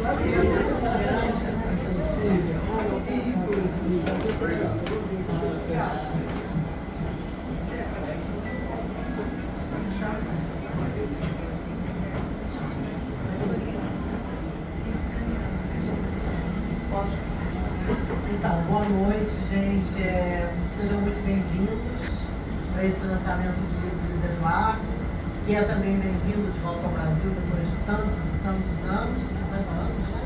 Então, boa noite, gente. Sejam muito bem-vindos para esse lançamento do livro do Luiz Eduardo, que é também bem-vindo de volta ao Brasil depois de tantos e tantos anos, 50 anos, né?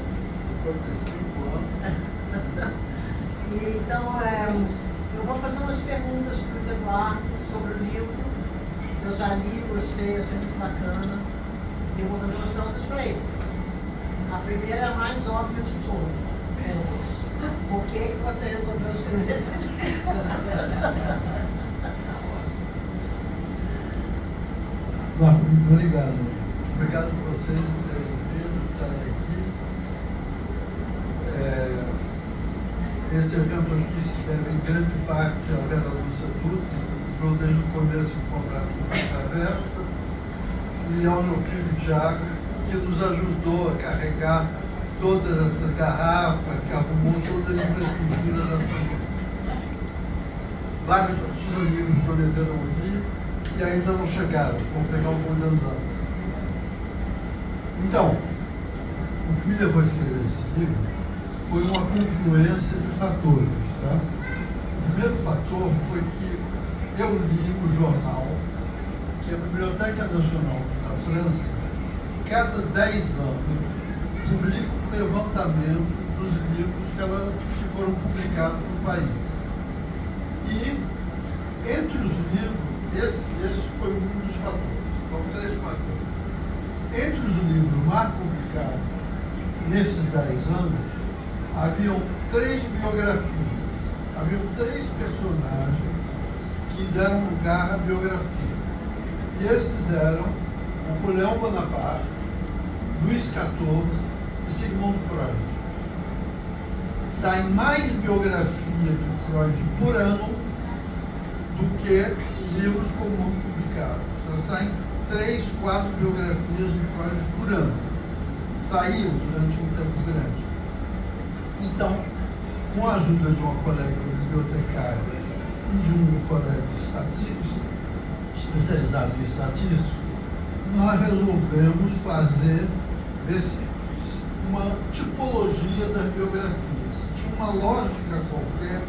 55 anos. E, então, eu vou fazer umas perguntas para o Luiz Eduardo sobre o livro. Eu já li, gostei, achei muito bacana. E eu vou fazer umas perguntas para ele. A primeira é a mais óbvia de todas. Por que você resolveu escrever esse livro? Obrigado. Obrigado por vocês por terem vindo, por estarem aqui. Esse evento aqui se deve em grande parte à Vera Lúcia Dutra, que entrou desde o começo em contato com a Travessa, e ao meu filho Tiago, que nos ajudou a carregar todas as garrafas, que arrumou toda a infraestrutura da família. Vários outros amigos prometeram vir e ainda não chegaram, vão pegar um bom andando. Então, o que me levou a escrever esse livro foi uma confluência de fatores. Tá? O primeiro fator foi que eu li no jornal que a Biblioteca Nacional da França, cada 10 anos, publica um levantamento dos livros que foram publicados no país. E, entre os livros, esse foi um dos fatores. São 3 fatores. Entre os livros mais publicados nesses 10 anos, haviam 3 biografias. Haviam 3 personagens que deram lugar à biografia. E esses eram Napoleão Bonaparte, Luís XIV e Sigmund Freud. Saem mais biografias de Freud por ano do que livros comuns publicados. Então, saem 3, 4 biografias de Freud por ano. Saíam durante um tempo grande. Então, com a ajuda de uma colega bibliotecária e de um colega estatístico, especializado em estatística, nós resolvemos fazer uma tipologia das biografias. Tinha uma lógica qualquer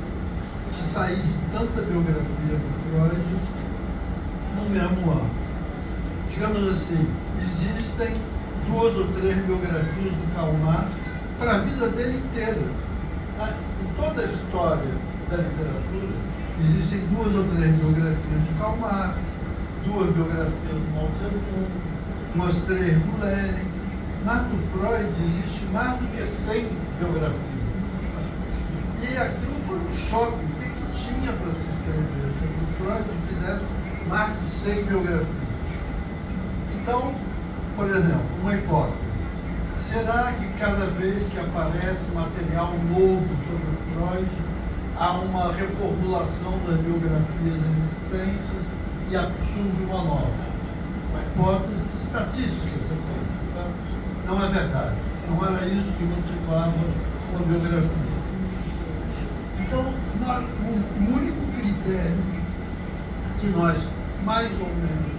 que saísse tanta biografia do Freud no mesmo ano. Digamos assim, existem 2 ou 3 biografias do Karl Marx para a vida dele inteira. Em toda a história da literatura, existem 2 ou 3 biografias de Karl Marx, 2 biografias do Mao Tse-tung, umas 3 do Lenin. Mas do Freud existe mais do que 100 biografias. E aquilo foi um choque. O que tinha para se escrever sobre o Freud que desse mais de 100 biografias? Então, por exemplo, uma hipótese. Será que cada vez que aparece material novo sobre o Freud, há uma reformulação das biografias existentes e surge uma nova? Uma hipótese estatística, você pode. Não é verdade. Não era isso que motivava uma biografia. Então, o único critério que nós, mais ou menos,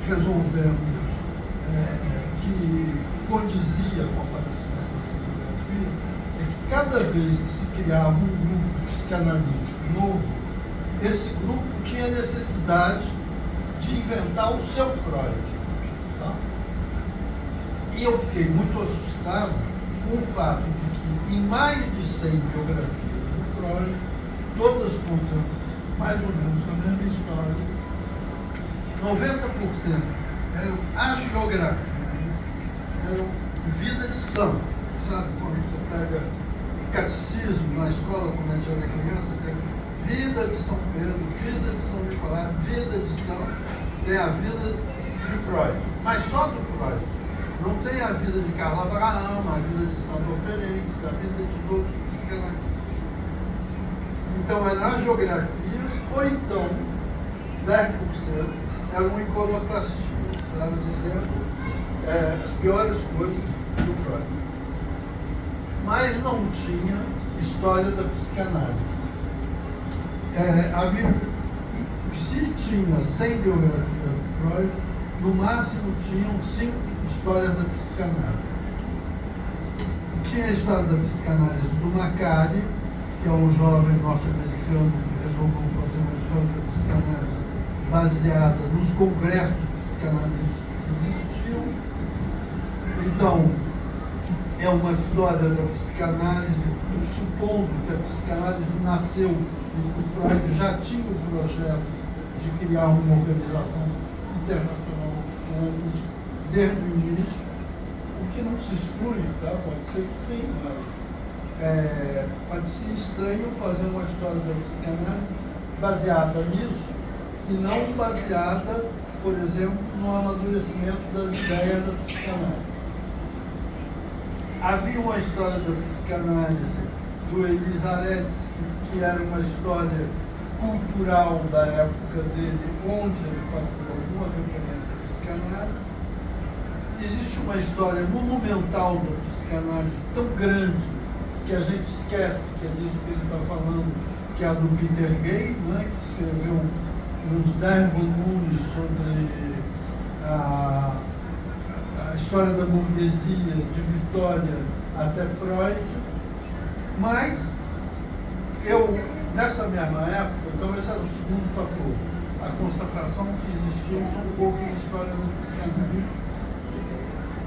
resolvemos que condizia com o aparecimento dessa biografia é que cada vez que se criava um grupo psicanalítico novo, esse grupo tinha necessidade de inventar o seu Freud. Tá? E eu fiquei muito assustado com o fato de que, em mais de 100 biografias do Freud, todas contando mais ou menos a mesma história, 90% eram agiografias, eram vida de santo. Sabe quando você pega o catecismo na escola, quando a gente era criança, tem vida de São Pedro, vida de São Nicolás, vida de São... Tem a vida de Freud, mas só do Freud. Não tem a vida de Carlos Abraham, a vida de Santo Oferência, a vida de outros psicanalistas. Então, eram agiografias, ou então, 10% eram iconoplastias, eram dizendo as piores coisas do Freud. mas não tinha história da psicanálise. Se tinha 100 biografias de Freud, no máximo tinham 5 histórias da psicanálise. Tinha a história da psicanálise do Macari, que é um jovem norte-americano que resolveu fazer uma história da psicanálise baseada nos congressos psicanalistas que existiam. Então, é uma história da psicanálise, supondo que a psicanálise nasceu e o Freud já tinha o projeto de criar uma organização internacional psicanalística desde o início, o que não se exclui, tá? Pode ser que sim, mas pode ser estranho fazer uma história da psicanálise baseada nisso e não baseada, por exemplo, no amadurecimento das ideias da psicanálise. Havia uma história da psicanálise do Elizaretsky, que era uma história cultural da época dele, onde ele fazia alguma referência à psicanálise. Existe uma história monumental da psicanálise tão grande que a gente esquece que é disso que ele está falando, que é a do Peter Gay, né, que escreveu uns 10 volumes sobre a história da burguesia, de Vitória até Freud. Mas eu, nessa mesma época, então esse era o segundo fator, a constatação que existia um pouco de história da psicanálise.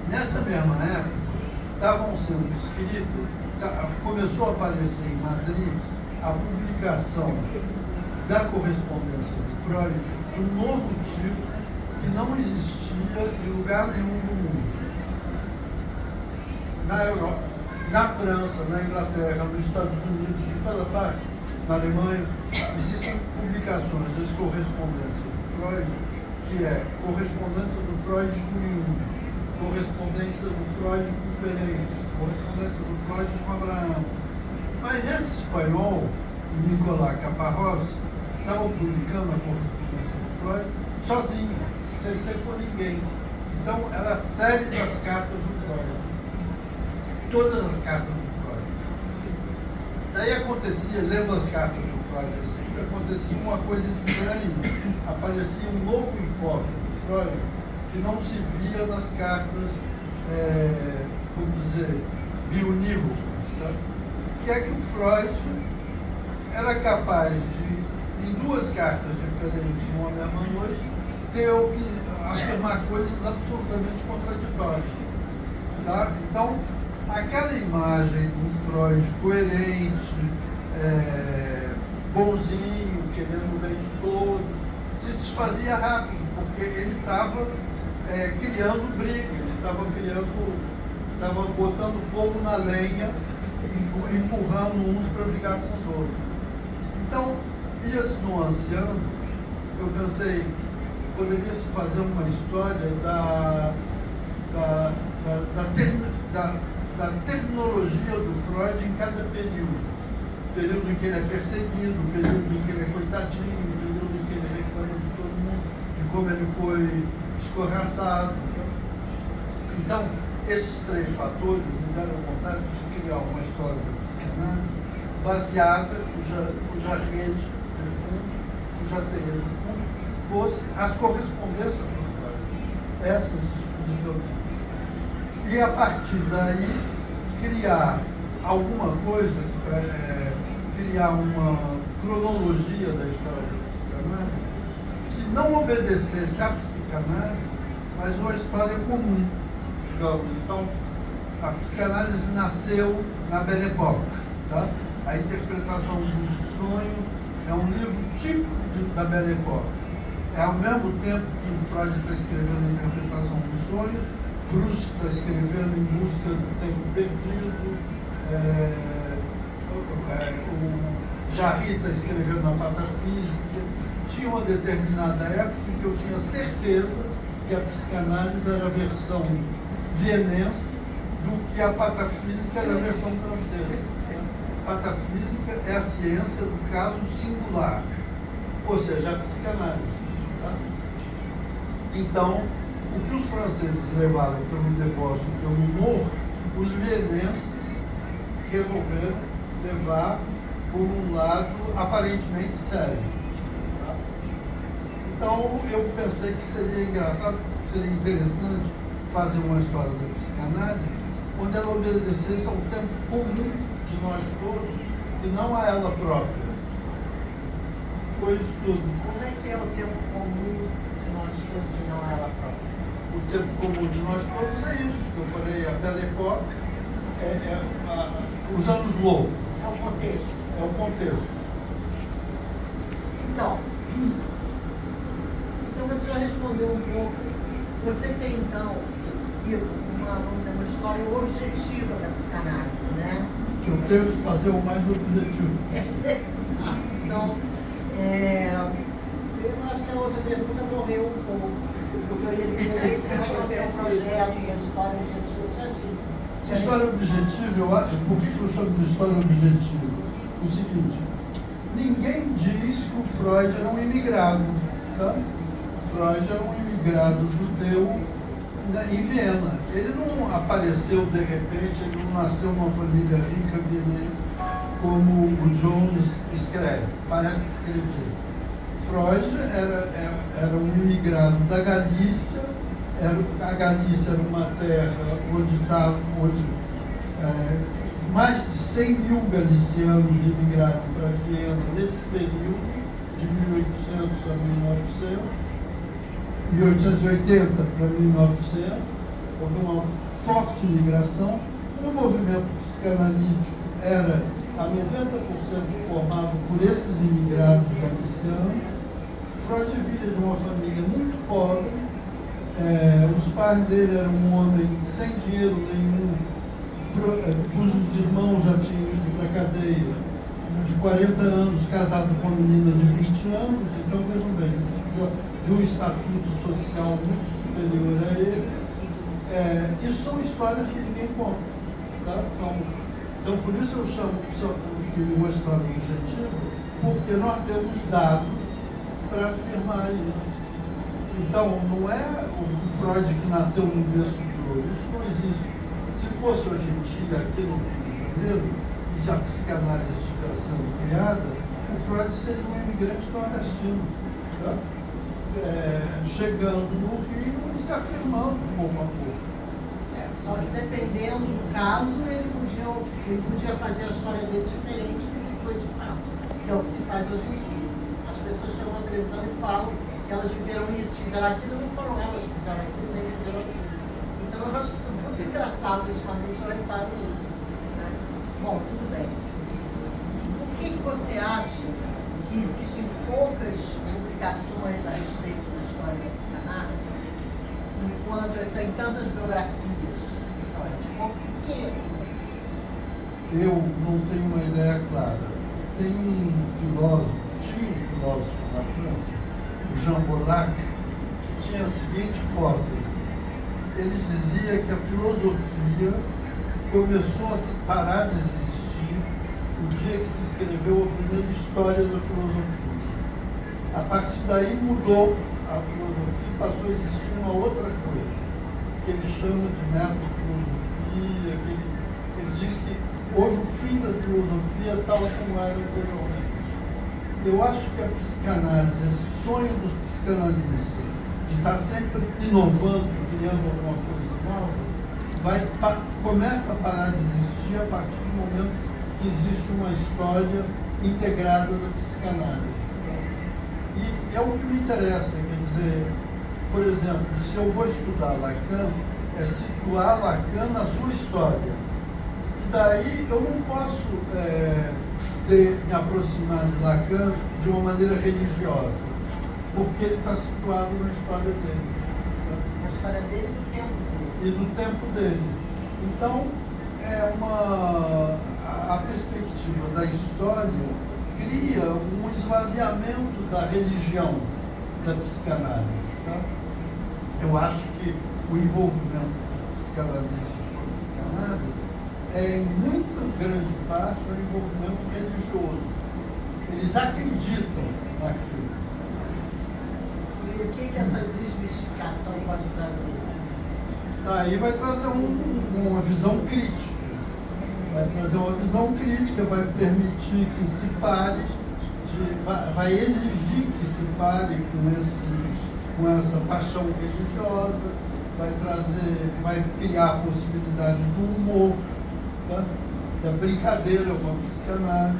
Nessa mesma época, estavam sendo escritos, começou a aparecer em Madrid a publicação da correspondência de Freud de um novo tipo que não existia em lugar nenhum do mundo. Na Europa, na França, na Inglaterra, nos Estados Unidos, em toda parte, na Alemanha, existem publicações das correspondências de Freud, que é correspondência do Freud com Jung, correspondência do Freud com Ferenc, correspondência do Freud com Abraão. Mas esse espanhol, o Nicolás Caparrós, estava publicando a correspondência do Freud sozinho, sem ser com ninguém. Então, era a série das cartas do Freud. Todas as cartas do Freud. Daí acontecia, lendo as cartas do Freud, assim, acontecia uma coisa estranha, aparecia um novo enfoque do Freud que não se via nas cartas, vamos dizer, bionívocas, tá? Que é que o Freud era capaz de, em 2 cartas diferentes numa mesma noite, afirmar coisas absolutamente contraditórias. Tá? Então, aquela imagem do Freud coerente, bonzinho, querendo o bem de todos, se desfazia rápido, porque ele estava criando briga, ele estava botando fogo na lenha, empurrando uns para brigar com os outros. Então, ia se nuanceando. Eu pensei, poderia-se fazer uma história da terminologia do Freud em cada período. Período em que ele é perseguido, período em que ele é coitadinho, período em que ele reclama de todo mundo, de como ele foi escorraçado. Então, esses 3 fatores me deram vontade de criar uma história da psicanálise baseada, cuja rede de fundo, cuja teia de fundo, fosse as correspondências do Freud. Essas, e a partir daí, criar alguma coisa, criar uma cronologia da história da psicanálise que não obedecesse à psicanálise, mas uma história comum, digamos. Então, a psicanálise nasceu na Belle Époque, tá? A interpretação dos sonhos é um livro típico da Belle Époque. É ao mesmo tempo que o Freud está escrevendo a interpretação dos sonhos, Proust está escrevendo Em Busca do Tempo Perdido, o Jarry está escrevendo a Patafísica. Tinha uma determinada época em que eu tinha certeza que a psicanálise era a versão vienense do que a patafísica era a versão francesa. A patafísica é a ciência do caso singular, ou seja, a psicanálise. Tá? Então, o que os franceses levaram pelo deboche, pelo humor, os vienenses resolveram levar por um lado aparentemente sério. Tá? Então, eu pensei que seria engraçado, que seria interessante fazer uma história da psicanálise onde ela obedecesse ao tempo comum de nós todos e não a ela própria. Foi isso tudo. Como é que é o tempo comum de nós todos e não ela própria? O tempo comum de nós todos é isso que eu falei, a Belle Époque, os anos loucos. É o contexto. É o contexto. Então você já respondeu um pouco. Você tem, então, nesse livro, vamos dizer, uma história objetiva da psicanálise, né? Que eu tento fazer o mais objetivo. Então, eu acho que a outra pergunta morreu um pouco. Porque eu ia dizer isso, como é que é o seu projeto, que é a história objetiva, você já disse. História objetiva, por que eu chamo de história objetiva? O seguinte, ninguém diz que o Freud era um imigrado, tá? Freud era um imigrado judeu em Viena. Ele não apareceu de repente, ele não nasceu numa família rica vienense, como o Jones escreve, parece escrever. Freud era um imigrado da Galícia. A Galícia era uma terra onde mais de 100 mil galicianos imigraram para Viena nesse período, de 1800 a 1880 para 1900. Houve uma forte migração. O movimento psicanalítico era a 90% formado por esses imigrados galicianos. Freud via de uma família muito pobre. Os pais dele eram um homem sem dinheiro nenhum, cujos irmãos já tinham ido para a cadeia, de 40 anos, casado com uma menina de 20 anos. Então, vejam bem, de um estatuto social muito superior a ele. Isso são histórias que ninguém conta. Tá? Então, por isso eu chamo de uma história objetiva, porque nós temos dados para afirmar isso. Então, não é o Freud que nasceu no berço de ouro, isso não existe. Se fosse hoje em dia, aqui no Rio de Janeiro, e a psicanálise estivesse sendo criada, o Freud seria um imigrante nordestino, tá? Chegando no Rio e se afirmando pouco a pouco. Só que dependendo do caso, ele podia fazer a história dele diferente do que foi de fato, que é o que se faz hoje em dia. As pessoas chegam à televisão e falam que elas viveram isso, fizeram aquilo, não foram elas que fizeram aquilo, nem viveram aquilo. Então eu acho isso muito engraçado, principalmente eu reparo nisso. Né? Bom, tudo bem. Por que você acha que existem poucas publicações a respeito da história da psicanálise, enquanto tem tantas biografias? Por que? Eu não tenho uma ideia clara. Tinha um filósofo na França, o Jean Bollac, que tinha a seguinte hipótese. Ele dizia que a filosofia começou a parar de existir o dia que se escreveu a primeira história da filosofia. A partir daí mudou a filosofia e passou a existir uma outra coisa, que ele chama de metafilosofia. Ele diz que houve o fim da filosofia tal como era anteriormente. Eu acho que a psicanálise, esse sonho dos psicanalistas de estar sempre inovando, criando alguma coisa nova, começa a parar de existir a partir do momento que existe uma história integrada da psicanálise. E é o que me interessa, quer dizer, por exemplo, se eu vou estudar Lacan, é situar Lacan na sua história. E daí eu não posso me aproximar de Lacan de uma maneira religiosa, porque ele está situado na história dele. Na história dele e do tempo dele. E do tempo dele. Então, a perspectiva da história cria um esvaziamento da religião da psicanálise. Tá? Eu acho que o envolvimento dos psicanalistas com a psicanálise é, em muito grande parte, um envolvimento religioso. Eles acreditam naquilo. E o que essa desmistificação pode trazer? Aí vai trazer uma visão crítica. vai trazer uma visão crítica, vai permitir que se pare, vai exigir que se pare com essa paixão religiosa, vai criar a possibilidade do humor, tá? Da brincadeira com a psicanálise.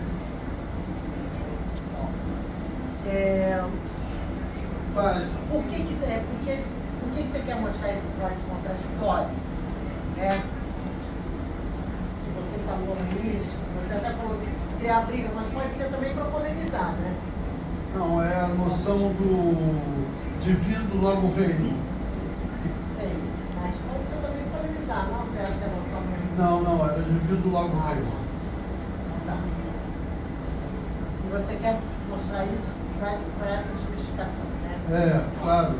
Mas, o que você quer mostrar esse Freud contraditório? Que você falou no início, você até falou que criar briga, mas pode ser também para polemizar, né? Não, é a noção divido logo reino. Sei, mas pode ser também polemizar, não? Você acha que é a noção mesmo? Não, era divido logo reino. Tá. E você quer mostrar isso para essa desmistificação, né? Claro.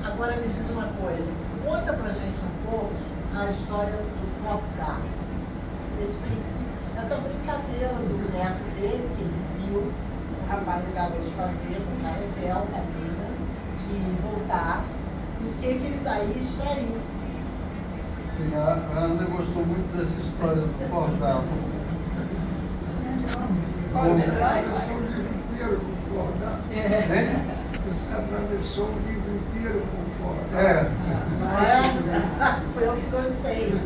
Agora me diz uma coisa, conta pra gente um pouco a história do Fordar. Esse princípio, essa brincadeira do neto dele, que ele viu o rapaz acabou de fazer com o carretel, cadeira, de voltar, e o que ele daí extraiu. Sim, a Ana gostou muito dessa história do Fordar. Você atravessou o livro inteiro com o Fordar. Você atravessou o livro inteiro com o Fordar. Foi eu que gostei.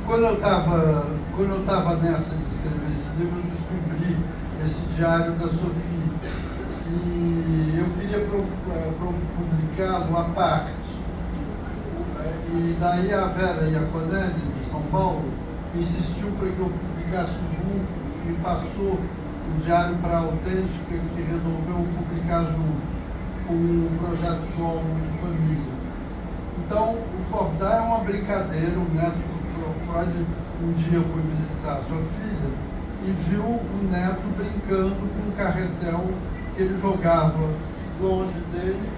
Quando eu estava nessa de escrever esse livro, eu descobri esse diário da Sofia. E eu queria publicá-lo à parte. E daí a Vera e a Conelli, de São Paulo, insistiu para que eu publicasse junto e passou o diário para a Autêntica, que resolveu publicar junto com um projeto do álbum de família. Então, o Fordar é uma brincadeira. O neto do Freud um dia foi visitar a sua filha e viu o neto brincando com um carretel que ele jogava longe dele,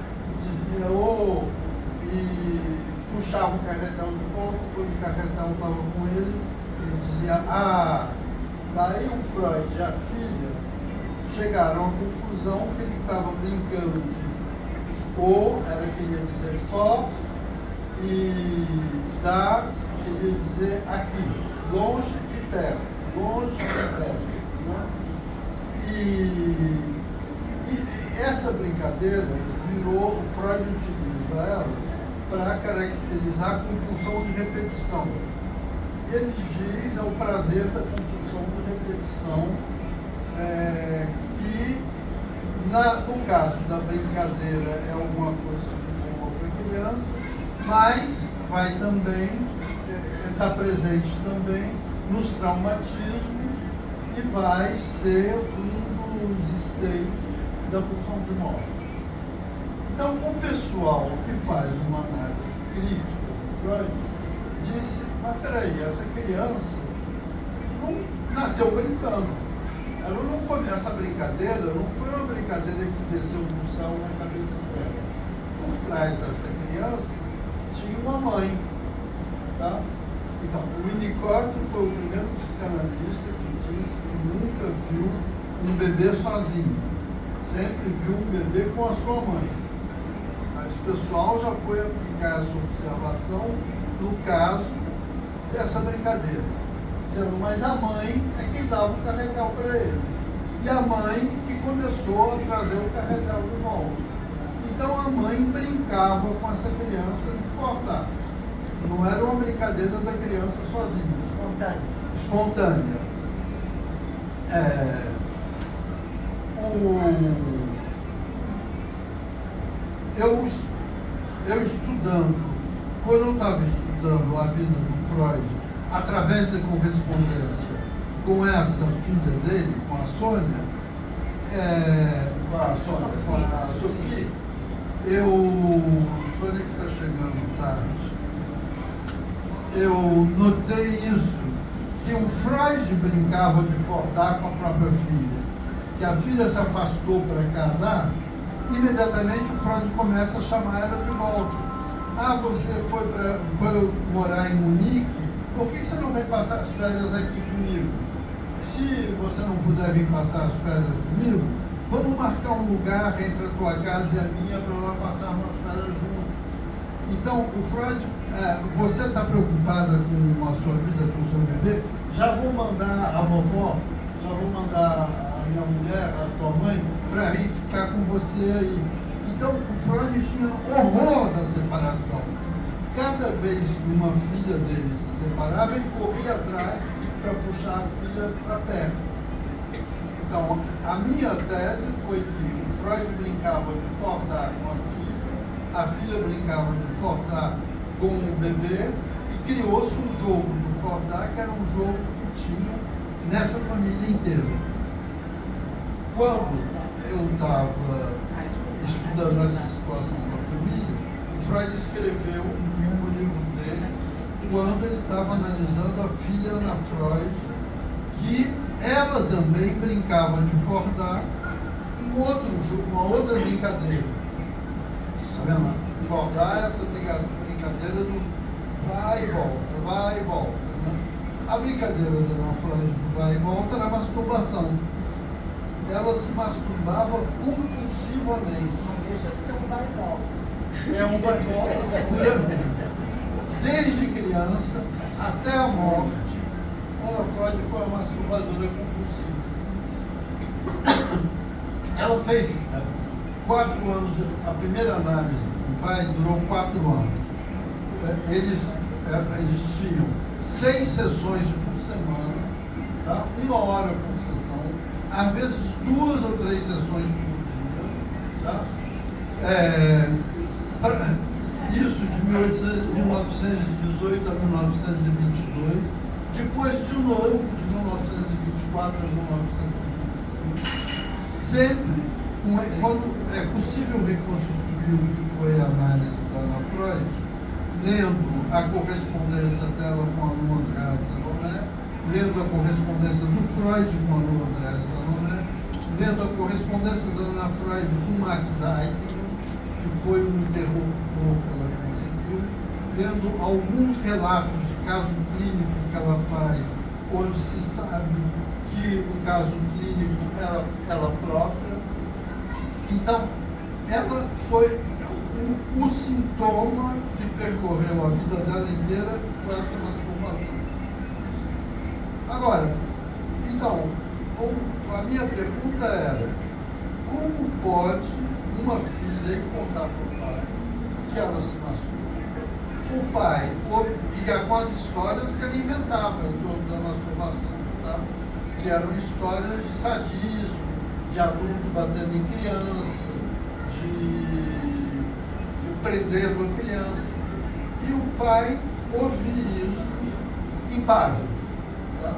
dizia "ô", e puxava o carretel de volta. Quando o carretel estava com ele dizia "ah". Daí o Freud e a filha chegaram à conclusão que ele estava brincando de "o", era queria dizer "for", e "da", queria dizer "aqui", longe e perto, longe e perto, né? E essa brincadeira virou, o Freud utiliza ela para caracterizar a compulsão de repetição. Ele diz, é o prazer da compulsão de repetição, que no caso da brincadeira é alguma coisa de boa para a criança, mas vai também, está presente também nos traumatismos e vai ser um dos stages da pulsão de morte. Então, o pessoal que faz uma análise crítica do Freud disse, mas peraí, essa criança não nasceu brincando. Essa brincadeira não foi uma brincadeira que desceu do céu na cabeça dela. Por trás dessa criança tinha uma mãe. Tá? Então, o Winnicott foi o primeiro psicanalista que disse que nunca viu um bebê sozinho. Sempre viu um bebê com a sua mãe. Mas o pessoal já foi aplicar essa observação no caso dessa brincadeira. Mas a mãe é quem dava o carretel para ele. E a mãe que começou a trazer o carretel de volta. Então a mãe brincava com essa criança de Fordar. Não era uma brincadeira da criança sozinha. Espontânea. Eu estudando, quando eu estava estudando a vida do Freud, através da correspondência com essa filha dele, com a Sônia, com a Sofia, Sônia que está chegando tarde, eu notei isso, que o Freud brincava de Fordar com a própria filha, que a filha se afastou para casar, imediatamente o Freud começa a chamar ela de volta. Ah, você foi morar em Munique, por que você não vem passar as férias aqui comigo? Se você não puder vir passar as férias comigo, vamos marcar um lugar entre a tua casa e a minha para lá passarmos as férias juntos. Então, o Freud, você está preocupada com a sua vida, com o seu bebê? já vou mandar a vovó, já vou mandar a minha mulher, a tua mãe, para ir ficar com você aí. Então, o Freud tinha horror da separação. Cada vez que uma filha dele se separava, ele corria atrás para puxar a filha para perto. Então, a minha tese foi que o Freud brincava de fordar com a filha brincava de fordar com o bebê, e criou-se um jogo do fordar que era um jogo que tinha nessa família inteira. Quando eu estava estudando essa situação da família, o Freud escreveu no livro dele, quando ele estava analisando a filha Ana Freud, que ela também brincava de fordar uma outra brincadeira. Tá vendo? Fordar é essa brincadeira do vai e volta. Né? A brincadeira da Ana Freud do vai e volta era a masturbação. Ela se masturbava compulsivamente. Não deixa de ser um vai e volta. É um vai e volta seguramente. Desde criança até a morte, Ana Freud foi uma masturbadora compulsiva. Ela fez 4 anos, a primeira análise do pai durou 4 anos. Eles tinham 6 sessões por semana, tá? 1 hora por sessão, às vezes 2 ou 3 sessões por dia. Tá? Isso de 1918 a 1922, depois de novo, de 1924 a 1925, sempre, quando é possível reconstituir o que foi a análise da Ana Freud, lendo a correspondência dela com a Lua Andréa Salomé, lendo a correspondência do Freud com a Lua Andréa Salomé, lendo a correspondência da Ana Freud com Max Eichmann, que foi um interlocutor que ela conseguiu, lendo alguns relatos de caso clínico que ela faz, onde se sabe que o caso clínico era ela própria. Então, ela foi o sintoma que percorreu a vida dela inteira foi essa masturbação. Agora, então, a minha pergunta era, como pode uma filha ir contar para o pai que ela se masturba? O pai, e com as histórias que ele inventava em torno da masturbação, tá? Que eram histórias de sadismo, de adulto batendo em criança, de prendendo a criança. E o pai ouvia isso impávido. Tá?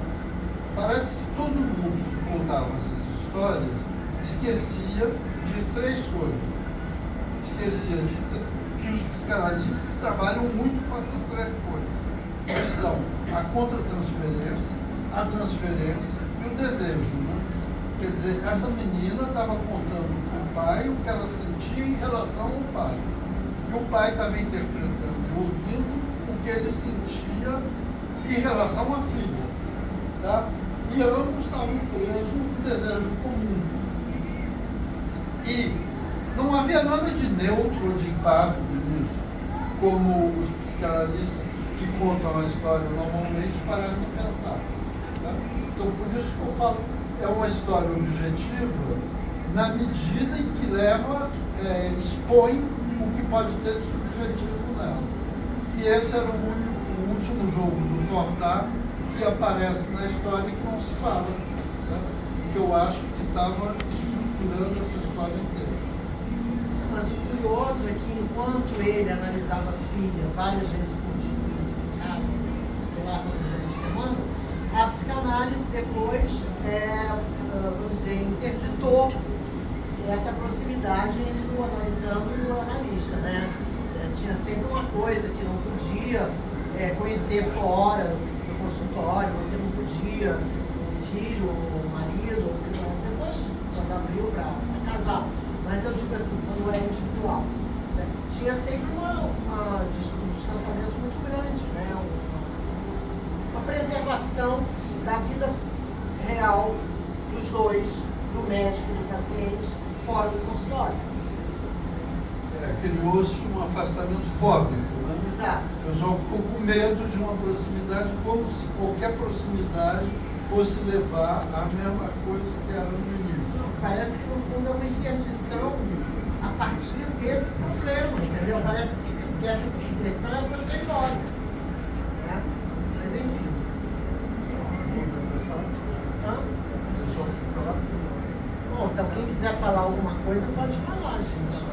Parece que todo mundo que contava essas histórias esquecia de 3 coisas. Esquecia que os psicanalistas trabalham muito com essas 3 coisas. Que são a contratransferência, a transferência e o desejo. Né? Quer dizer, essa menina estava contando para o pai o que ela sentia em relação ao pai. E o pai estava interpretando e ouvindo o que ele sentia em relação à filha. Tá? E ambos estavam presos no desejo comum. E não havia nada de neutro ou de impávido nisso, como os psicanalistas que contam a história normalmente parecem pensar. Tá? Então, por isso que eu falo, é uma história objetiva na medida em que expõe o que pode ter de subjetivo nela. E esse era o último jogo do Fordar que aparece na história e que não se fala. Né? Que eu acho que estava estruturando essa história inteira. Mas o curioso é que enquanto ele analisava a filha várias vezes por dia, em casa, sei lá quantas vezes por semana, a psicanálise depois, vamos dizer, interditou essa proximidade entre o analisando e o analista, né? Tinha sempre uma coisa que não podia conhecer fora do consultório, que não podia o filho, o marido, depois quando abriu para casar. Mas eu digo assim, quando é individual, né? Tinha sempre um distanciamento muito grande, né? Uma preservação da vida real dos dois, do médico e do paciente, fora do consultório. Criou-se um afastamento fóbico, né? Exato. O pessoal ficou com medo de uma proximidade, como se qualquer proximidade fosse levar à mesma coisa que era no início. Parece que no fundo é uma interdição a partir desse problema, entendeu? Parece que essa interdição é posterior. Né? Mas enfim. Hã? Bom, se alguém quiser falar alguma coisa, pode falar, gente.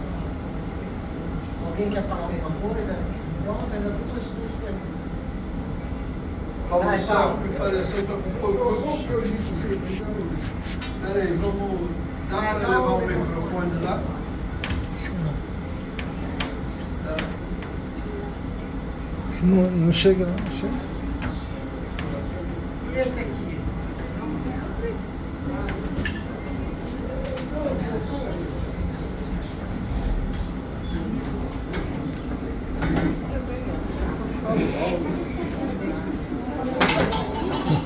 Alguém quer falar alguma coisa? Pronto, ainda estou com as duas perguntas. Paulo Vai, Sérgio, Paulo. me pareceu que eu Como que eu disse? Peraí, vamos. Dá Vai, para dá levar o o microfone. microfone lá? Tá. Não chega, não chega. E esse aqui?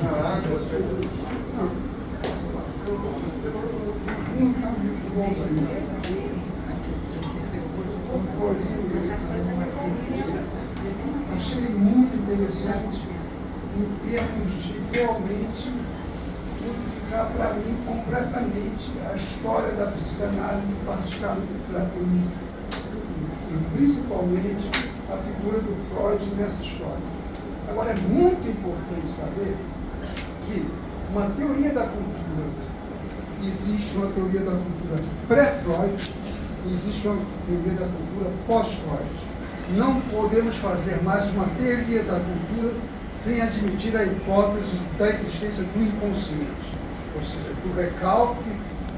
A água, Achei muito interessante em termos de realmente modificar para mim completamente a história da psicanálise, e principalmente a figura do Freud nessa história. Agora, é muito importante saber que uma teoria da cultura, existe uma teoria da cultura pré-Freud, existe uma teoria da cultura pós-Freud. Não podemos fazer mais uma teoria da cultura sem admitir a hipótese da existência do inconsciente, ou seja, do recalque,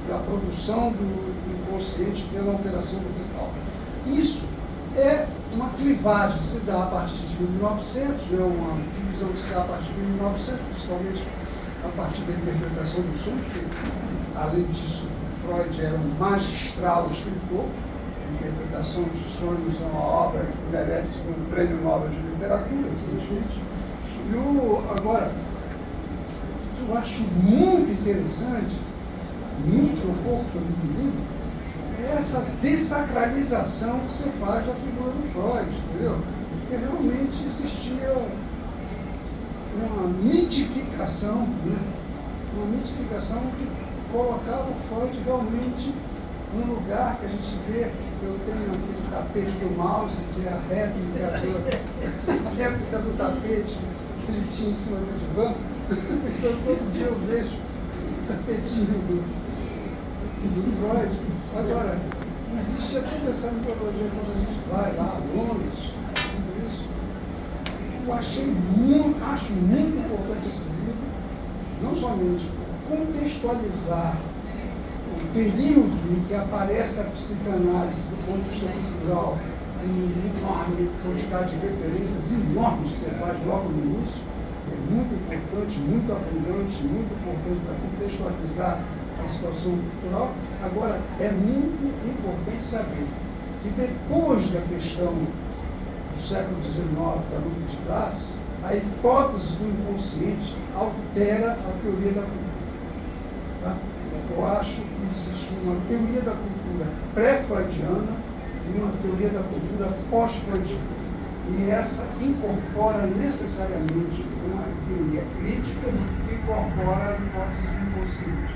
da produção do inconsciente pela alteração do recalque. Isso é uma clivagem que se dá a partir de 1900, é uma divisão que se dá a partir de 1900, principalmente a partir da interpretação do sonho, que, além disso, Freud era um magistral escritor. A interpretação de sonhos é uma obra que merece um prêmio Nobel de literatura, infelizmente. Agora, eu acho muito interessante, muito pouco que eu li no livro, é essa dessacralização que se faz da figura do Freud, entendeu? Porque realmente existia uma mitificação, né? Uma mitificação que colocava o Freud realmente num lugar que a gente vê. Eu tenho aqui o tapete do mouse, que é a réplica do tapete que ele tinha em cima do divã. Então todo dia eu vejo o tapetinho do Freud. Agora, existe toda essa mitologia quando a gente vai lá a Londres, tudo isso. Eu acho muito importante esse livro, não somente contextualizar o período em que aparece a psicanálise do ponto de vista cultural, uma enorme quantidade de referências enormes que você faz logo no início, que é muito importante, muito abundante, muito importante para contextualizar a situação cultural. Agora, é muito importante saber que depois da questão do século XIX, da luta de classe, a hipótese do inconsciente altera a teoria da cultura. Tá? Eu acho que existe uma teoria da cultura pré-freudiana e uma teoria da cultura pós-freudiana. E essa incorpora necessariamente uma teoria crítica que incorpora a hipótese do inconsciente.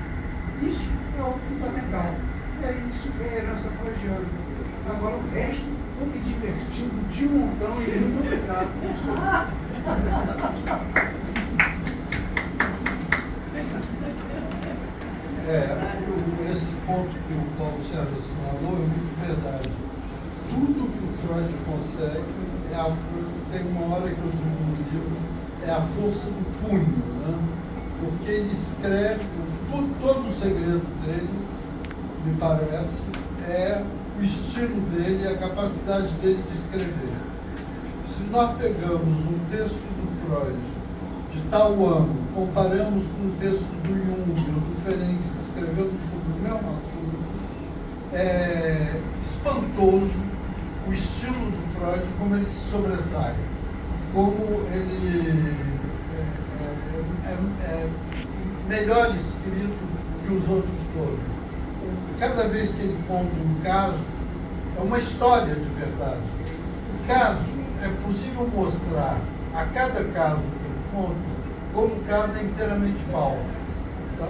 Isso é o fundamental. É isso que é a herança freudiana. Agora o resto, estou me divertindo de montão e muito obrigado. Esse ponto que o Paulo Sérgio assinalou é muito verdade. Tudo que o Freud consegue, tem uma hora que eu digo no livro, é a força do punho, né? Porque ele escreve, todo o segredo dele, me parece, é o estilo dele, a capacidade dele de escrever. Se nós pegamos um texto do Freud de tal ano, comparamos com o texto do Jung, do Ferenc, escrevendo sobre o mesmo assunto, é espantoso o estilo do Freud, como ele se sobressai, como ele é melhor escrito que os outros todos. Cada vez que ele conta um caso, é uma história de verdade. O caso é possível mostrar a cada caso que ele conta como o caso é inteiramente falso. Tá?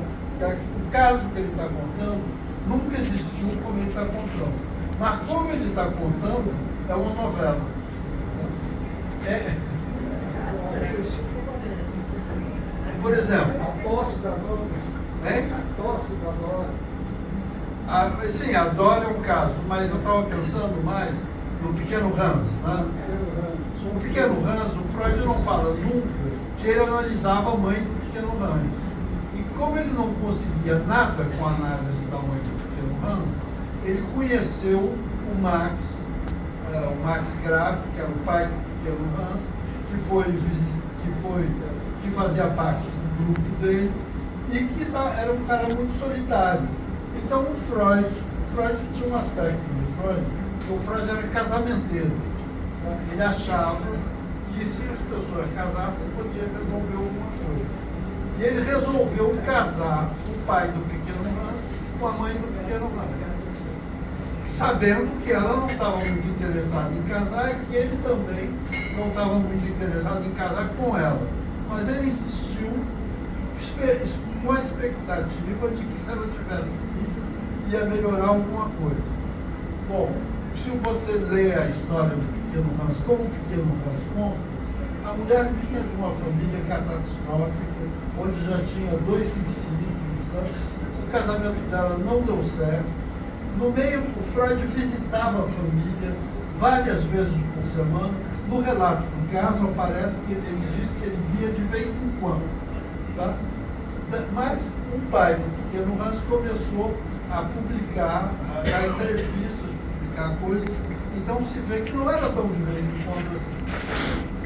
O caso que ele está contando nunca existiu como ele está contando. Mas como ele está contando, é uma novela. Por exemplo, A tosse da Dora. hein? A tosse da Dora. Sim, a Dora é um caso, mas eu estava pensando mais no Pequeno Hans. Né? O Pequeno Hans, o Freud não fala nunca que ele analisava a mãe do Pequeno Hans. E como ele não conseguia nada com a análise da mãe do Pequeno Hans, ele conheceu o Max Graf, que era o pai do Pequeno Hans, que fazia parte do grupo dele e que era um cara muito solitário. Então o Freud tinha um aspecto do Freud, que o Freud era casamenteiro. Tá? Ele achava que se as pessoas casassem, podia resolver alguma coisa. E ele resolveu casar o pai do Pequeno Hans com a mãe do Pequeno Hans, sabendo que ela não estava muito interessada em casar e que ele também não estava muito interessado em casar com ela. Mas ele insistiu com a expectativa de que se ela tivesse um filho, ia melhorar alguma coisa. Bom, se você lê a história do Pequeno Hans, como o Pequeno Hans conta, a mulher vinha de uma família catastrófica, onde já tinha 2 suicídios, né? O casamento dela não deu certo. No meio, o Freud visitava a família várias vezes por semana. No relato do caso, aparece que ele diz que ele via de vez em quando. Tá? Mas o pai do Pequeno Hans começou a publicar, a dar entrevistas, publicar coisas. Então se vê que não era tão de vez em quando assim.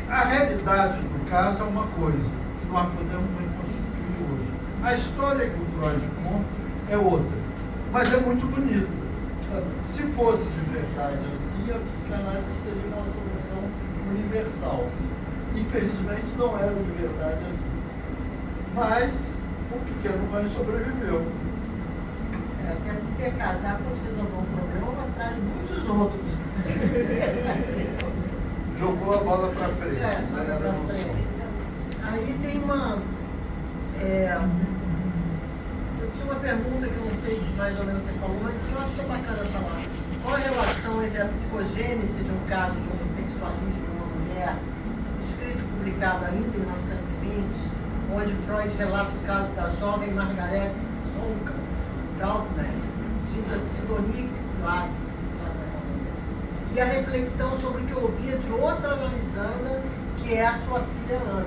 A realidade do caso é uma coisa que nós podemos reconstituir hoje. A história que o Freud conta é outra, mas é muito bonita. Se fosse de verdade assim, a psicanálise seria uma solução universal. Infelizmente não era de verdade assim. Mas o Pequeno Hans sobreviveu. Até porque casar pode resolver um problema, mas traz muitos outros. Jogou a bola para frente. Joga pra frente. Aí tem uma. Eu tinha uma pergunta que eu não sei se mais ou menos você falou, mas eu acho que é bacana falar. Qual a relação entre a psicogênese de um caso de homossexualismo de uma mulher, escrito e publicado ainda em 1920, onde Freud relata o caso da jovem Margaret Gautner, dita Sidonie Slag, e a reflexão sobre o que ouvia de outra analisanda, que é a sua filha Ana.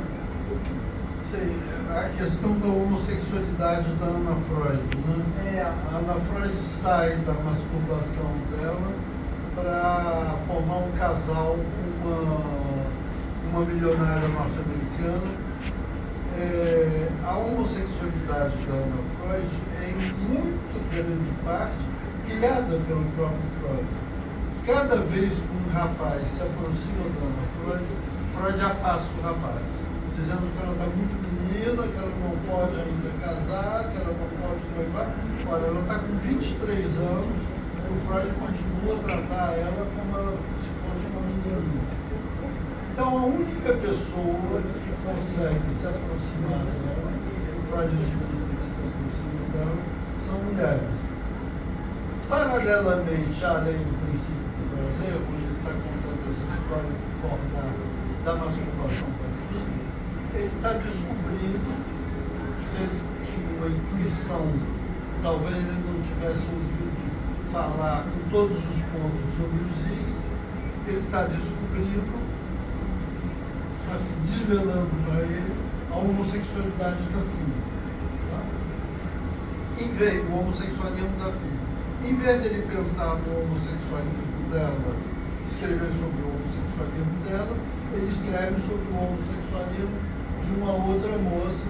Sim, a questão da homossexualidade da Ana Freud, né? A Ana Freud sai da masturbação dela para formar um casal com uma milionária norte-americana. A homossexualidade da Ana Freud é em muito grande parte guiada pelo próprio Freud. Cada vez que um rapaz se aproxima da Ana Freud, Freud afasta o rapaz, dizendo que ela está muito menina, que ela não pode ainda casar, que ela não pode noivar. Olha, ela está com 23 anos e o Freud continua a tratar ela como se fosse uma menininha. Então, a única pessoa que consegue se aproximar dela, o Freud admite que se aproxima dela, são mulheres. Paralelamente à lei do princípio do prazer, onde ele está contando essa história de forma da masturbação da filha, ele está descobrindo, se ele tinha uma intuição, talvez ele não tivesse ouvido falar com todos os pontos sobre os is, ele está descobrindo, está se desvelando para ele a homossexualidade da filha. Tá? Em vez do homossexualismo da filha. Em vez de ele pensar no homossexualismo dela, escrever sobre o homossexualismo dela, ele escreve sobre o homossexualismo de uma outra moça,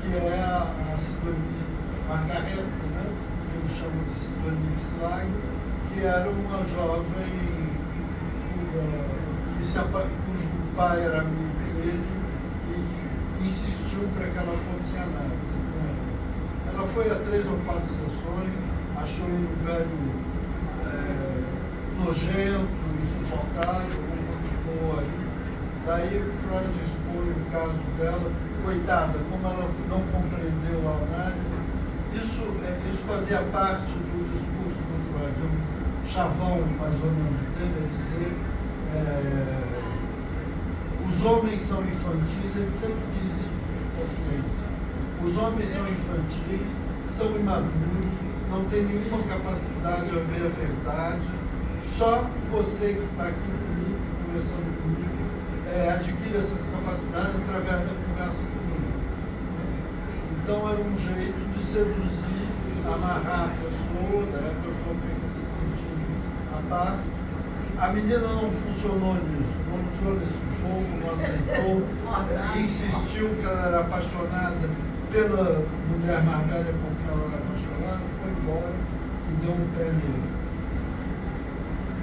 que é a Sidonie Margaret, né? Que eles chamam de Sidonie Slag, que era uma jovem cujo pai era amigo dele e que insistiu para que ela fosse em análise com ele. Ela foi a 3 ou 4 sessões, achou ele um velho nojento, insuportável, continuou aí. Daí Freud expõe o caso dela, coitada, como ela não compreendeu a análise. Isso fazia parte do discurso do Freud. O chavão, mais ou menos, dele é dizer os homens são infantis, ele sempre diz isso para os pacientes. Os homens são infantis, são imaduros, não tem nenhuma capacidade a ver a verdade. Só você que está aqui comigo, conversando comigo, adquire essa capacidade através da conversa comigo. Então era um jeito de seduzir, amarrar a pessoa, daí a pessoa fica se sentindo à parte. A menina não funcionou nisso, não entrou nesse jogo, não aceitou, insistiu que ela era apaixonada pela mulher mais velha porque ela era apaixonada, foi embora e deu um pé nele.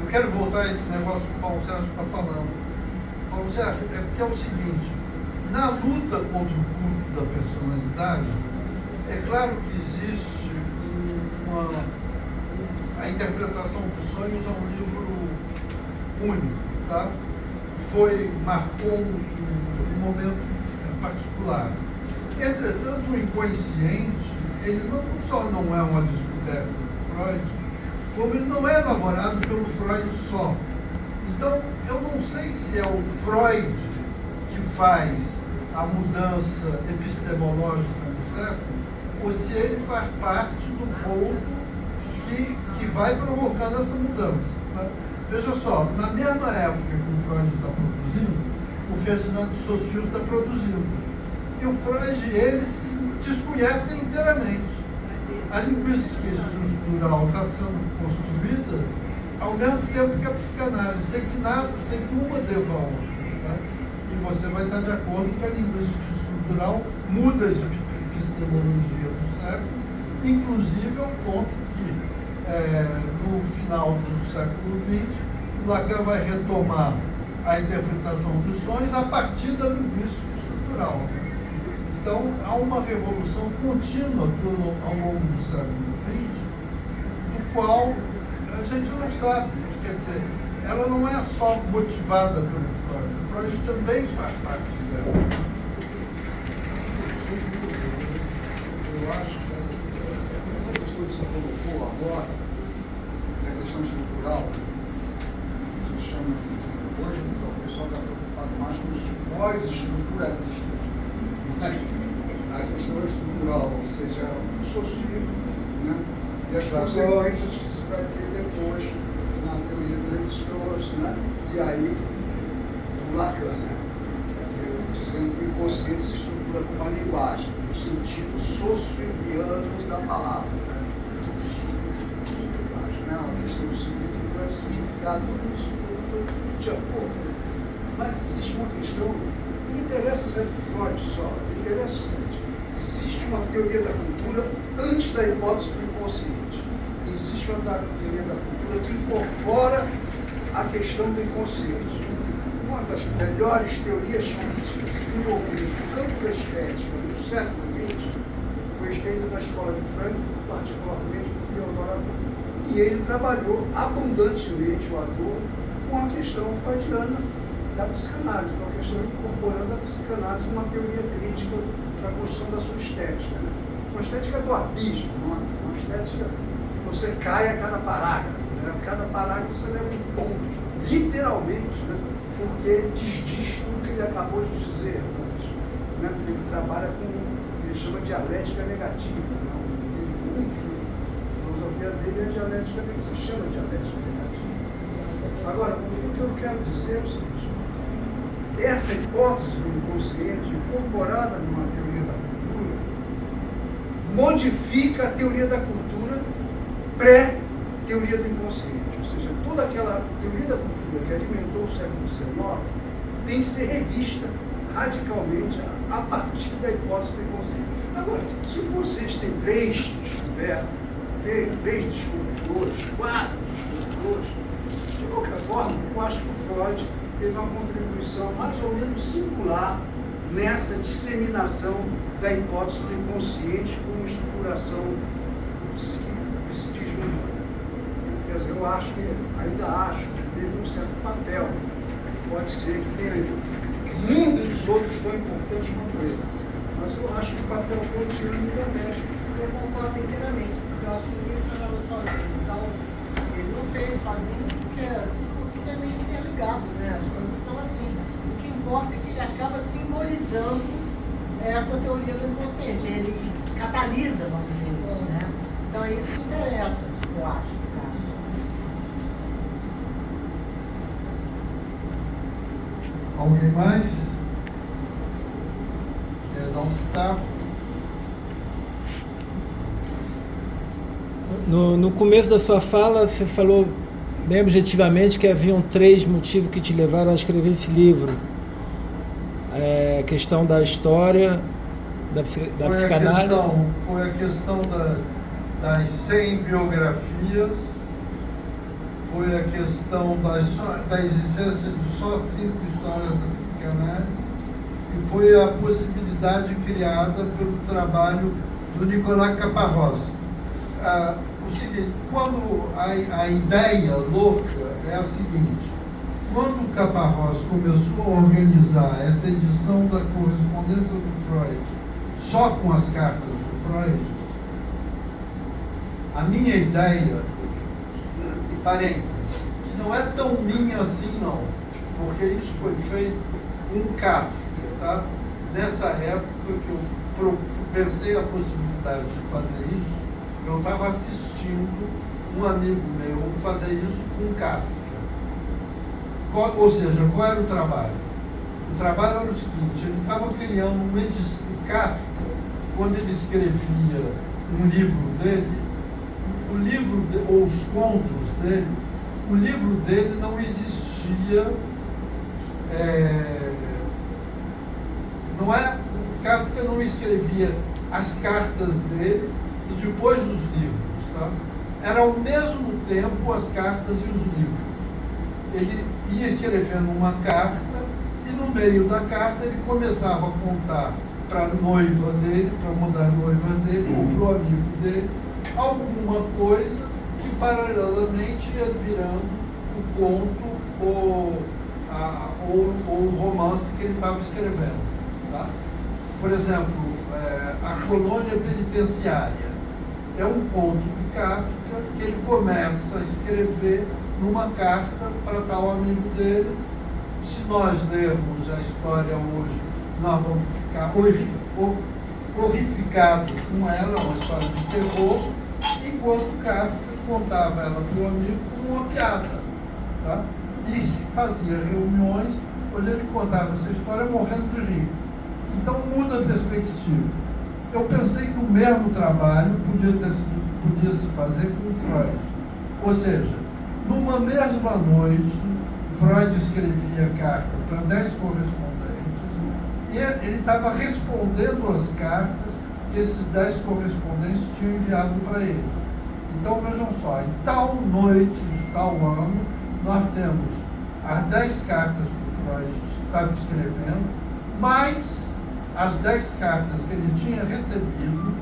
Eu quero voltar a esse negócio que o Paulo Sérgio está falando. Paulo Sérgio, porque é o seguinte, na luta contra o culto da personalidade, é claro que existe a interpretação dos sonhos é um livro único, tá? Marcou um momento particular. Entretanto, o inconsciente, ele não só não é uma descoberta do Freud, como ele não é elaborado pelo Freud só. Então, eu não sei se é o Freud que faz a mudança epistemológica do século, ou se ele faz parte do rolo que vai provocando essa mudança. Tá? Veja só, na mesma época que o Freud está produzindo, o Ferdinand de Saussure está produzindo. E o Freud e ele se desconhecem inteiramente. A linguística estrutural está sendo construída ao mesmo tempo que a psicanálise, sem que uma deva a outra. Tá? E você vai estar de acordo que a linguística estrutural muda a epistemologia do século, inclusive ao ponto que, no final do século XX, Lacan vai retomar a interpretação dos sonhos a partir da linguística estrutural. Então, há uma revolução contínua ao longo do século XX, do qual a gente não sabe. Quer dizer, ela não é só motivada pelo Freud. O Freud também faz parte dela. Eu acho que essa questão que você colocou agora, que é a questão estrutural, a gente chama hoje, o pessoal está preocupado mais com os pós-estruturalistas. A questão estrutural, ou seja, o Saussure, né? E as consequências que se vai ter depois na teoria do Lévi-Strauss, né? E aí o Lacan, né? Dizendo que o inconsciente se estrutura com uma linguagem, no sentido saussuriano da palavra. Né? A questão do significado, tudo isso de acordo. Mas existe uma questão, não interessa ser de Freud só, interessa o seguinte: existe uma teoria da cultura antes da hipótese do inconsciente. Existe uma teoria da cultura que incorpora a questão do inconsciente. Uma das melhores teorias críticas desenvolvidas no campo da estética do século XX foi feita na escola de Frankfurt, particularmente por Theodor Adorno. E ele trabalhou abundantemente o Adorno com a questão freudiana da psicanálise, com a questão incorporando a psicanálise numa teoria crítica para a construção da sua estética. Né? Uma estética do abismo, uma estética que você cai a cada parágrafo. Né? Cada parágrafo você leva um ponto, literalmente, né? Porque ele desdiz tudo que ele acabou de dizer antes. Né? Porque ele trabalha com o que ele chama de dialética negativa. Né? A filosofia dele é dialética negativa, se chama dialética negativa. Agora, o que eu quero dizer é o seguinte: essa hipótese do inconsciente incorporada numa teoria da cultura modifica a teoria da cultura pré-teoria do inconsciente. Ou seja, toda aquela teoria da cultura que alimentou o século XIX tem que ser revista radicalmente a partir da hipótese do inconsciente. Agora, se o inconsciente tem três descobertas, tem três descobridores, 4 descobridores, de qualquer forma, eu acho que o Freud teve uma contribuição mais ou menos singular nessa disseminação da hipótese do inconsciente com estruturação do psiquismo humano. Quer dizer, eu acho que, ainda acho que teve um certo papel, pode ser que tenha muitos outros tão importantes quanto ele. Mas eu acho que o papel freudiano me remete. Eu concordo inteiramente, porque eu acho que ninguém estava sozinho. Então, ele não fez sozinho porque é meio interligado, né? As coisas são assim. O que importa é que ele acaba simbolizando essa teoria do inconsciente. Ele catalisa, vamos dizer isso, né? Então é isso que interessa, eu acho, cara. Alguém mais? Quer dar um pitaco? No começo da sua fala, você falou bem objetivamente que haviam 3 motivos que te levaram a escrever esse livro. A questão da história, da psicanálise. Foi a questão das 100 biografias, foi a questão da existência de só 5 histórias da psicanálise, e foi a possibilidade criada pelo trabalho do Nicolas Caparrós. O seguinte, quando a ideia louca é a seguinte: quando o Caparrós começou a organizar essa edição da correspondência do Freud só com as cartas do Freud, a minha ideia, parênteses, que não é tão minha assim não, porque isso foi feito com Kafka, tá? Nessa época que eu pensei a possibilidade de fazer isso, eu estava assistindo um amigo meu fazer isso com Kafka. Ou seja, qual era o trabalho? O trabalho era o seguinte: ele estava criando um edição. Kafka, quando ele escrevia um livro dele, ou os contos dele, o livro dele não existia. Kafka não escrevia as cartas dele e depois os livros, tá? Era ao mesmo tempo as cartas e os livros. Ele ia escrevendo uma carta e no meio da carta ele começava a contar para a noiva dele, para mudar a noiva dele, ou para o amigo dele, alguma coisa que paralelamente ia virando o conto ou o romance que ele estava escrevendo. Tá? Por exemplo, A Colônia Penitenciária é um conto do Kafka que ele começa a escrever numa carta para tal amigo dele. Se nós lermos a história hoje, nós vamos ficar horrificados com ela, uma história de terror, enquanto Kafka contava ela para o amigo como uma piada. Tá? E se fazia reuniões onde ele contava essa história morrendo de rir. Então muda a perspectiva. Eu pensei que o mesmo trabalho podia se fazer com Freud. Ou seja, numa mesma noite, Freud escrevia carta para 10 correspondentes e ele estava respondendo as cartas que esses 10 correspondentes tinham enviado para ele. Então vejam só, em tal noite de tal ano, nós temos as 10 cartas que o Freud estava escrevendo, mais as 10 cartas que ele tinha recebido,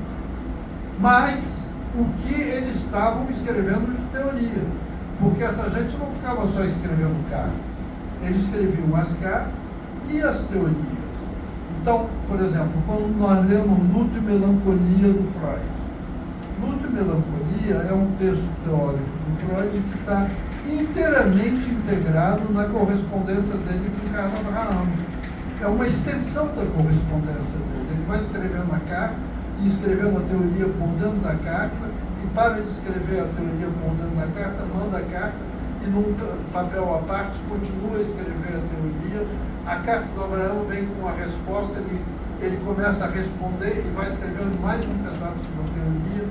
mais o que eles estavam escrevendo de teoria. Porque essa gente não ficava só escrevendo cartas. Eles escreviam as cartas e as teorias. Então, por exemplo, quando nós lemos Luto e Melancolia do Freud. Luto e Melancolia é um texto teórico do Freud que está inteiramente integrado na correspondência dele com Carla Abraham. É uma extensão da correspondência dele. Ele vai escrevendo a carta e escrevendo a teoria por dentro da carta, e para de escrever a teoria por dentro da carta, manda a carta e num papel à parte continua a escrever a teoria. A carta do Abraão vem com a resposta, ele começa a responder e vai escrevendo mais um pedaço da teoria.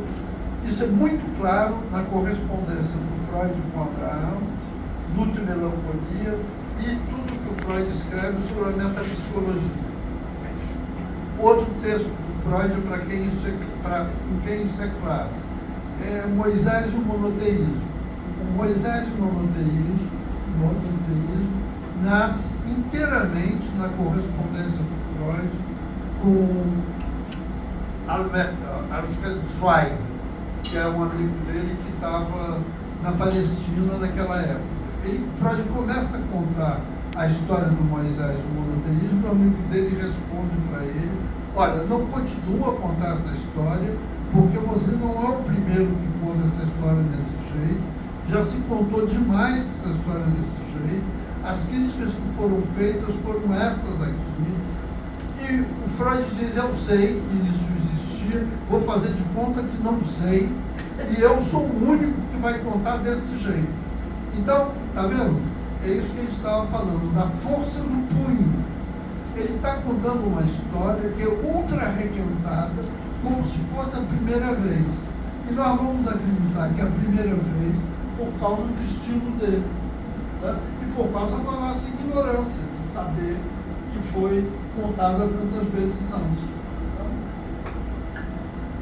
Isso é muito claro na correspondência do Freud com Abraão, Luto e Melancolia, e tudo que o Freud escreve sobre a metapsicologia. Outro texto do Freud, para quem isso é claro, é Moisés e o monoteísmo. O Moisés e o monoteísmo nasce inteiramente na correspondência do Freud com Alfred Zweig, que é um amigo dele que estava na Palestina naquela época. Freud começa a contar a história do Moisés e o monoteísmo monoteísmo, o amigo dele responde para ele: olha, não continua a contar essa história, porque você não é o primeiro que conta essa história desse jeito, já se contou demais essa história desse jeito, as críticas que foram feitas foram essas aqui, e o Freud diz: eu sei que isso existia, vou fazer de conta que não sei, e eu sou o único que vai contar desse jeito. Então, tá vendo? É isso que a gente estava falando, da força do punho. Ele está contando uma história que é ultra requentada, como se fosse a primeira vez. E nós vamos acreditar que é a primeira vez por causa do estilo dele, né? E por causa da nossa ignorância de saber que foi contada tantas vezes antes.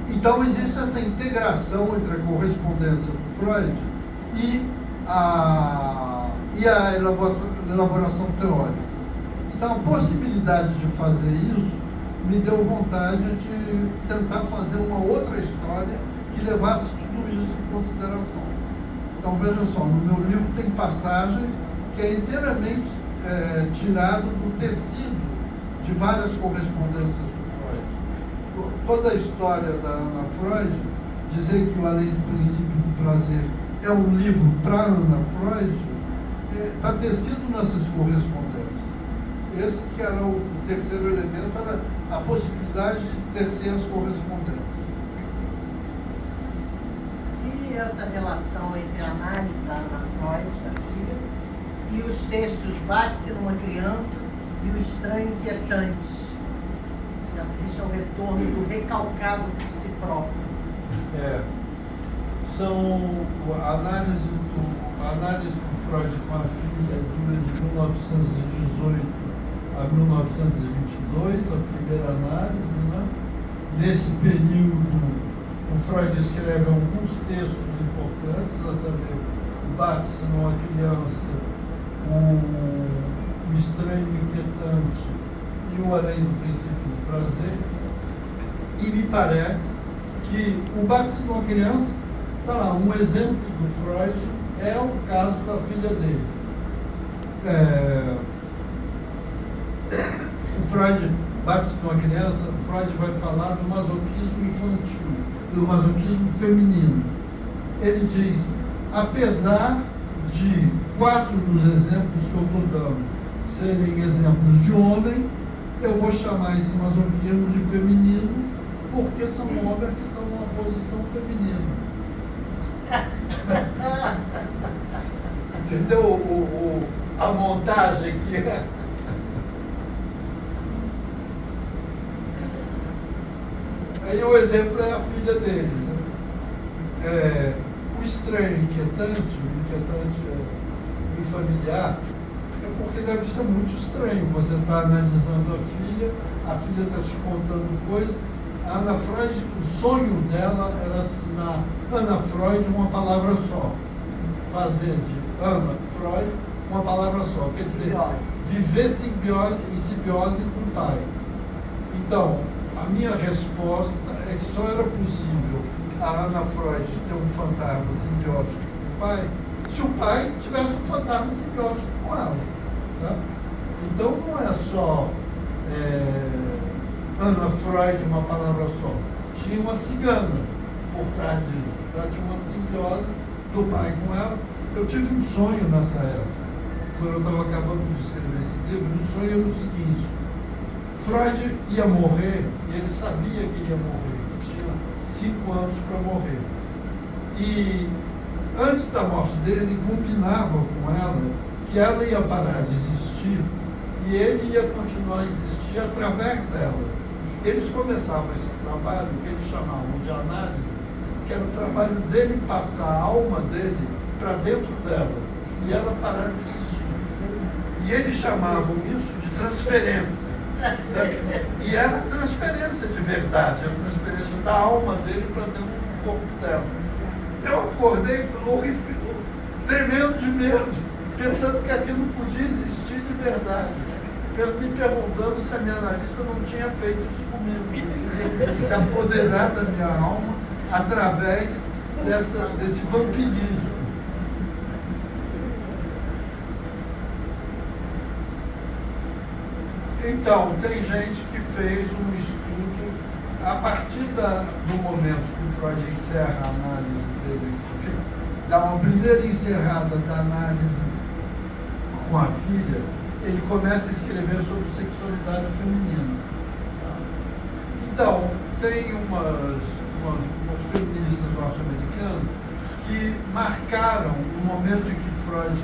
Então existe essa integração entre a correspondência do Freud e a elaboração teórica. Então a possibilidade de fazer isso me deu vontade de tentar fazer uma outra história que levasse tudo isso em consideração. Então veja só, no meu livro tem passagens que é inteiramente tirado do tecido de várias correspondências do Freud. Toda a história da Ana Freud, dizer que o Além do Princípio do Prazer é um livro para Ana Freud, está tecido nessas correspondências. Esse que era o terceiro elemento, era a possibilidade de tecer as correspondências. E essa relação entre a análise da Ana Freud, da filha, e os textos Bate-se numa Criança e O Estranho Inquietante, que assiste ao retorno do recalcado por si próprio. São a análise do Freud com a filha dura de 1918 a 1922, a primeira análise, né? Nesse período, o Freud escreve alguns textos importantes, a saber, o Bate-se numa Criança, o Estranho Inquietante e o Além do Princípio do Prazer. E me parece que o Bate-se numa Criança, está lá, um exemplo do Freud é o caso da filha dele. O Freud bate-se numa criança, o Freud vai falar do masoquismo infantil, do masoquismo feminino. Ele diz: apesar de 4 dos exemplos que eu estou dando serem exemplos de homem, eu vou chamar esse masoquismo de feminino, porque são homens que estão numa posição feminina. Entendeu a montagem que é? Aí o exemplo é a filha dele, né? O estranho, inquietante infamiliar, é porque deve ser muito estranho. Você está analisando a filha está te contando coisas. A Ana Freud, o sonho dela era assinar Ana Freud uma palavra só. Fazer de Ana Freud uma palavra só. Quer dizer, viver em simbiose com o pai. Então, a minha resposta é que só era possível a Ana Freud ter um fantasma simbiótico com o pai se o pai tivesse um fantasma simbiótico com ela. Tá? Então não é só Ana Freud uma palavra só. Tinha uma cigana por trás disso. Tá? Tinha uma simbiose do pai com ela. Eu tive um sonho nessa época, quando eu estava acabando de escrever esse livro. O sonho era o seguinte: Freud ia morrer, e ele sabia que ia morrer, que tinha 5 anos para morrer. E antes da morte dele, ele combinava com ela que ela ia parar de existir e ele ia continuar a existir através dela. Eles começavam esse trabalho que eles chamavam de análise, que era o trabalho dele passar a alma dele para dentro dela e ela parar de existir. E eles chamavam isso de transferência. E era a transferência de verdade, a transferência da alma dele para dentro do corpo dela. Eu acordei tremendo de medo, pensando que aquilo podia existir de verdade. Me perguntando se a minha analista não tinha feito isso comigo, se apoderar da minha alma através desse vampirismo. Então, tem gente que fez um estudo a partir do momento que o Freud encerra a análise dele, enfim, dá uma primeira encerrada da análise com a filha, ele começa a escrever sobre sexualidade feminina. Então, tem umas feministas norte-americanas que marcaram o momento em que Freud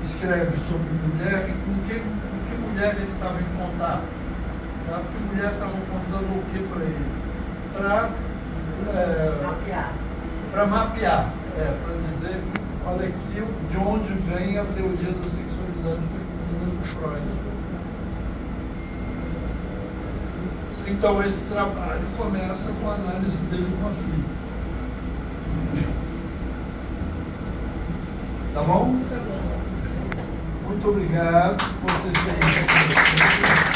escreve sobre mulher e com que mulher ele estava em contato. Tá? Que mulher estava contando o que para ele? Para mapear, para dizer, olha aqui de onde vem a teoria da sexualidade feminina do Freud. Então esse trabalho começa com a análise dele com a filha. Tá bom? Muito obrigado por vocês terem